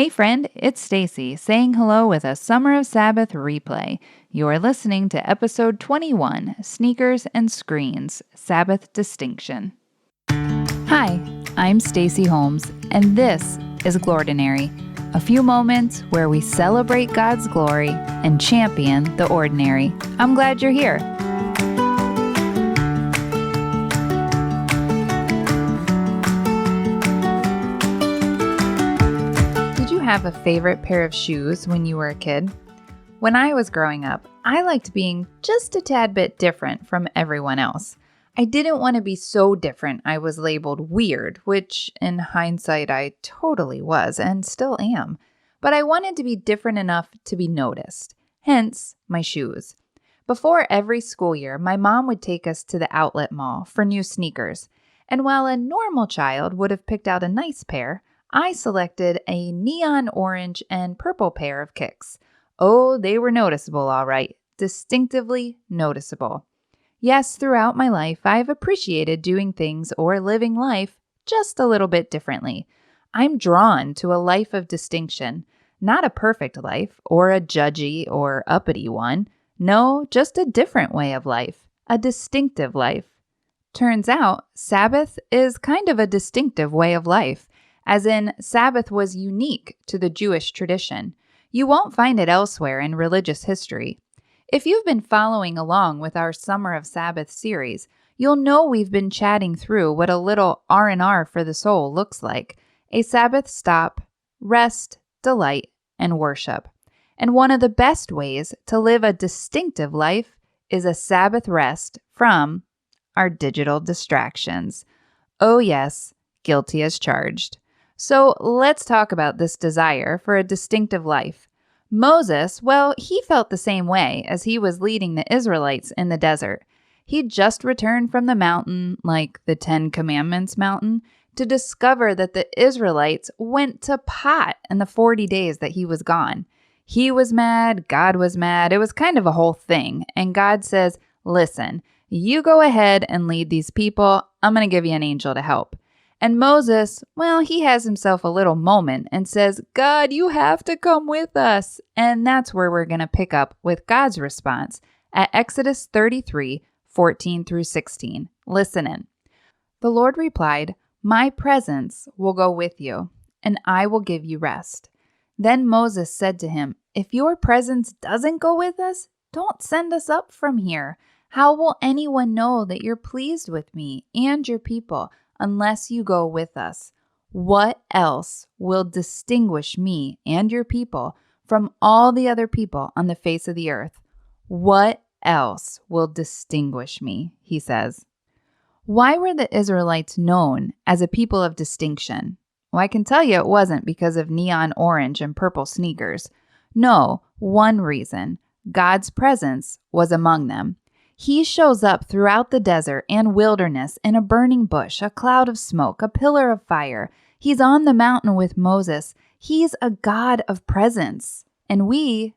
Hey friend, it's Stacy saying hello with a Summer of Sabbath replay. You're listening to episode 21, Sneakers and Screens, Sabbath Distinction. Hi, I'm Stacy Holmes, and this is Glordinary, a few moments where we celebrate God's glory and champion the ordinary. I'm glad you're here. Have a favorite pair of shoes when you were a kid? When I was growing up, I liked being just a tad bit different from everyone else. I didn't want to be so different I was labeled weird, which in hindsight I totally was and still am. But I wanted to be different enough to be noticed, hence my shoes. Before every school year, my mom would take us to the outlet mall for new sneakers. And while a normal child would have picked out a nice pair, I selected a neon orange and purple pair of kicks. Oh, they were noticeable, all right. Distinctively noticeable. Yes, throughout my life, I've appreciated doing things or living life just a little bit differently. I'm drawn to a life of distinction, not a perfect life or a judgy or uppity one. No, just a different way of life, a distinctive life. Turns out, Sabbath is kind of a distinctive way of life. As in, Sabbath was unique to the Jewish tradition. You won't find it elsewhere in religious history. If you've been following along with our Summer of Sabbath series, you'll know we've been chatting through what a little R&R for the soul looks like. A Sabbath stop, rest, delight, and worship. And one of the best ways to live a distinctive life is a Sabbath rest from our digital distractions. Oh yes, guilty as charged. So let's talk about this desire for a distinctive life. Moses, well, he felt the same way as he was leading the Israelites in the desert. He'd just returned from the mountain, like the 10 Commandments mountain, to discover that the Israelites went to pot in the 40 days that he was gone. He was mad, God was mad, it was kind of a whole thing. And God says, listen, you go ahead and lead these people, I'm going to give you an angel to help. And Moses, well, he has himself a little moment and says, God, you have to come with us. And that's where we're going to pick up with God's response at Exodus 33, 14 through 16. Listen in. The Lord replied, my presence will go with you, and I will give you rest. Then Moses said to him, if your presence doesn't go with us, don't send us up from here. How will anyone know that you're pleased with me and your people unless you go with us? What else will distinguish me and your people from all the other people on the face of the earth? What else will distinguish me? He says. Why were the Israelites known as a people of distinction? Well, I can tell you it wasn't because of neon orange and purple sneakers. No, one reason. God's presence was among them. He shows up throughout the desert and wilderness in a burning bush, a cloud of smoke, a pillar of fire. He's on the mountain with Moses. He's a God of presence. And we've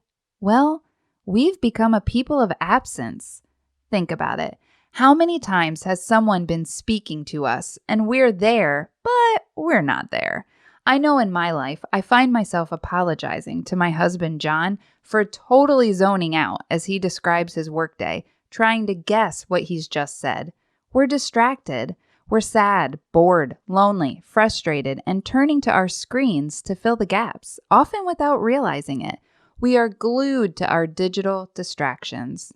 become a people of absence. Think about it. How many times has someone been speaking to us and we're there, but we're not there? I know in my life, I find myself apologizing to my husband, John, for totally zoning out as he describes his workday, trying to guess what he's just said. We're distracted. We're sad, bored, lonely, frustrated, and turning to our screens to fill the gaps, often without realizing it. We are glued to our digital distractions.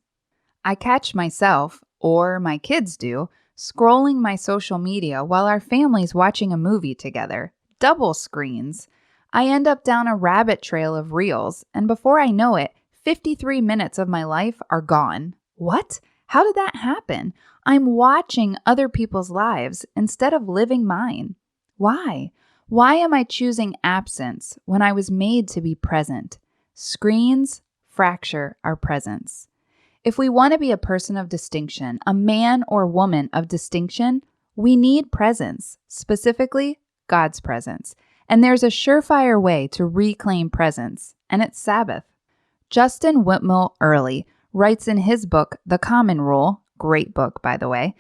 I catch myself, or my kids do, scrolling my social media while our family's watching a movie together. Double screens. I end up down a rabbit trail of reels, and before I know it, 53 minutes of my life are gone. What? How did that happen? I'm watching other people's lives instead of living mine. Why? Why am I choosing absence when I was made to be present? Screens fracture our presence. If we want to be a person of distinction, a man or woman of distinction, we need presence, specifically God's presence. And there's a surefire way to reclaim presence, and it's Sabbath. Justin Whitmore Early writes in his book, The Common Rule, great book, by the way,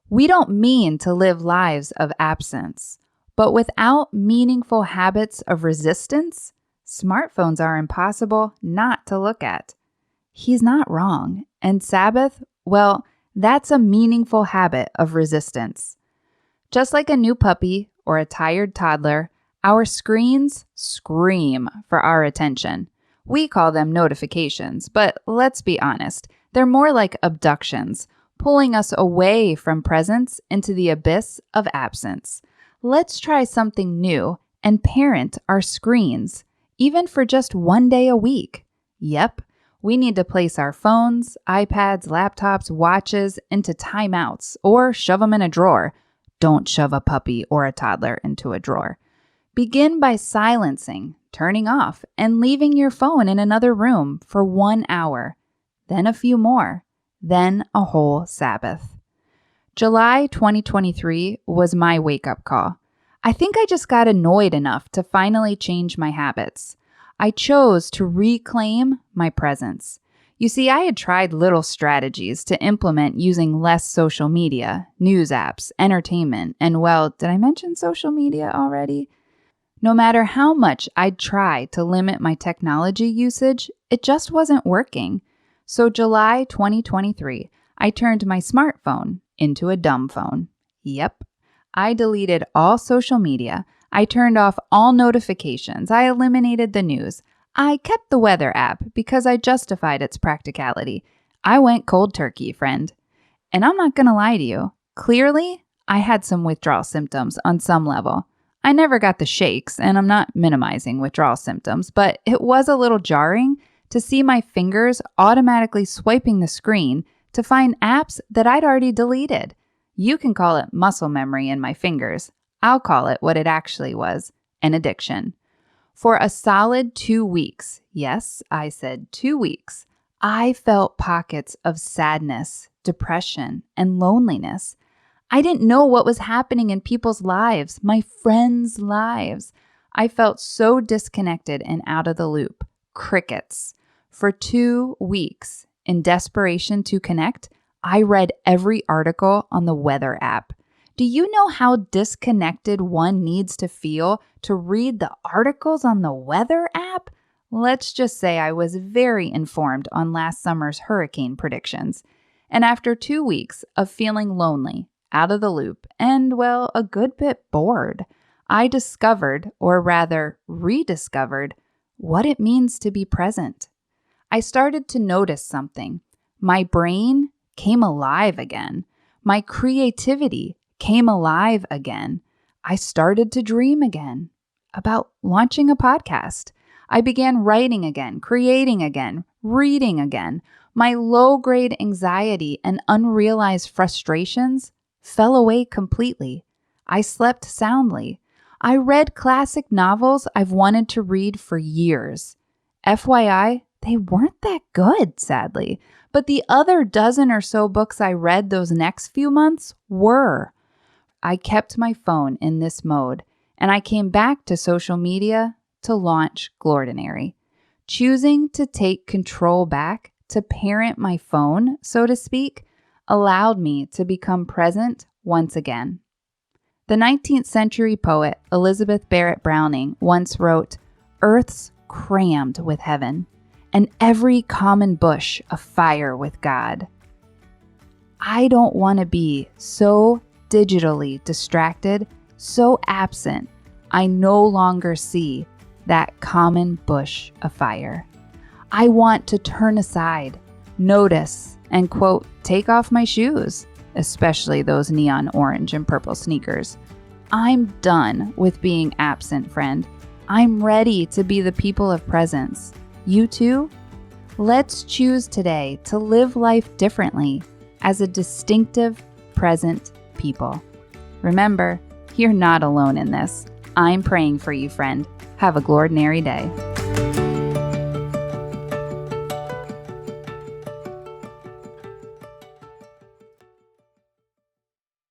we don't mean to live lives of absence, but without meaningful habits of resistance, Smartphones are impossible not to look at. He's not wrong. And Sabbath, well, that's a meaningful habit of resistance. Just like a new puppy or a tired toddler, our screens scream for our attention. We call them notifications, but let's be honest, they're more like abductions, pulling us away from presence into the abyss of absence. Let's try something new and parent our screens, even for just one day a week. Yep, we need to place our phones, iPads, laptops, watches into timeouts or shove them in a drawer. Don't shove a puppy or a toddler into a drawer. Begin by silencing, turning off, and leaving your phone in another room for 1 hour, then a few more, then a whole Sabbath. July 2023 was my wake-up call. I think I just got annoyed enough to finally change my habits. I chose to reclaim my presence. You see, I had tried little strategies to implement using less social media, news apps, entertainment, and well, did I mention social media already? No matter how much I'd try to limit my technology usage, it just wasn't working. So July 2023, I turned my smartphone into a dumb phone. Yep. I deleted all social media. I turned off all notifications. I eliminated the news. I kept the weather app because I justified its practicality. I went cold turkey, friend. And I'm not going to lie to you. Clearly, I had some withdrawal symptoms on some level. I never got the shakes, and I'm not minimizing withdrawal symptoms, but it was a little jarring to see my fingers automatically swiping the screen to find apps that I'd already deleted. You can call it muscle memory in my fingers. I'll call it what it actually was, an addiction. For a solid 2 weeks, yes, I said 2 weeks, I felt pockets of sadness, depression, and loneliness. I didn't know what was happening in people's lives, my friends' lives. I felt so disconnected and out of the loop. Crickets. For 2 weeks, in desperation to connect, I read every article on the weather app. Do you know how disconnected one needs to feel to read the articles on the weather app? Let's just say I was very informed on last summer's hurricane predictions. And after 2 weeks of feeling lonely, out of the loop, and, well, a good bit bored, I discovered, or rather rediscovered, what it means to be present. I started to notice something. My brain came alive again. My creativity came alive again. I started to dream again about launching a podcast. I began writing again, creating again, reading again. My low-grade anxiety and unrealized frustrations fell away completely. I slept soundly. I read classic novels I've wanted to read for years. FYI, they weren't that good, sadly, but the other dozen or so books I read those next few months were. I kept my phone in this mode, and I came back to social media to launch Glordinary. Choosing to take control back, to parent my phone, so to speak, allowed me to become present once again. The 19th century poet Elizabeth Barrett Browning once wrote, "Earth's crammed with heaven, and every common bush afire with God." I don't want to be so digitally distracted, so absent, I no longer see that common bush afire. I want to turn aside, notice, and quote, take off my shoes, especially those neon orange and purple sneakers. I'm done with being absent, friend. I'm ready to be the people of presence. You too? Let's choose today to live life differently as a distinctive, present people. Remember, you're not alone in this. I'm praying for you, friend. Have a glordinary day.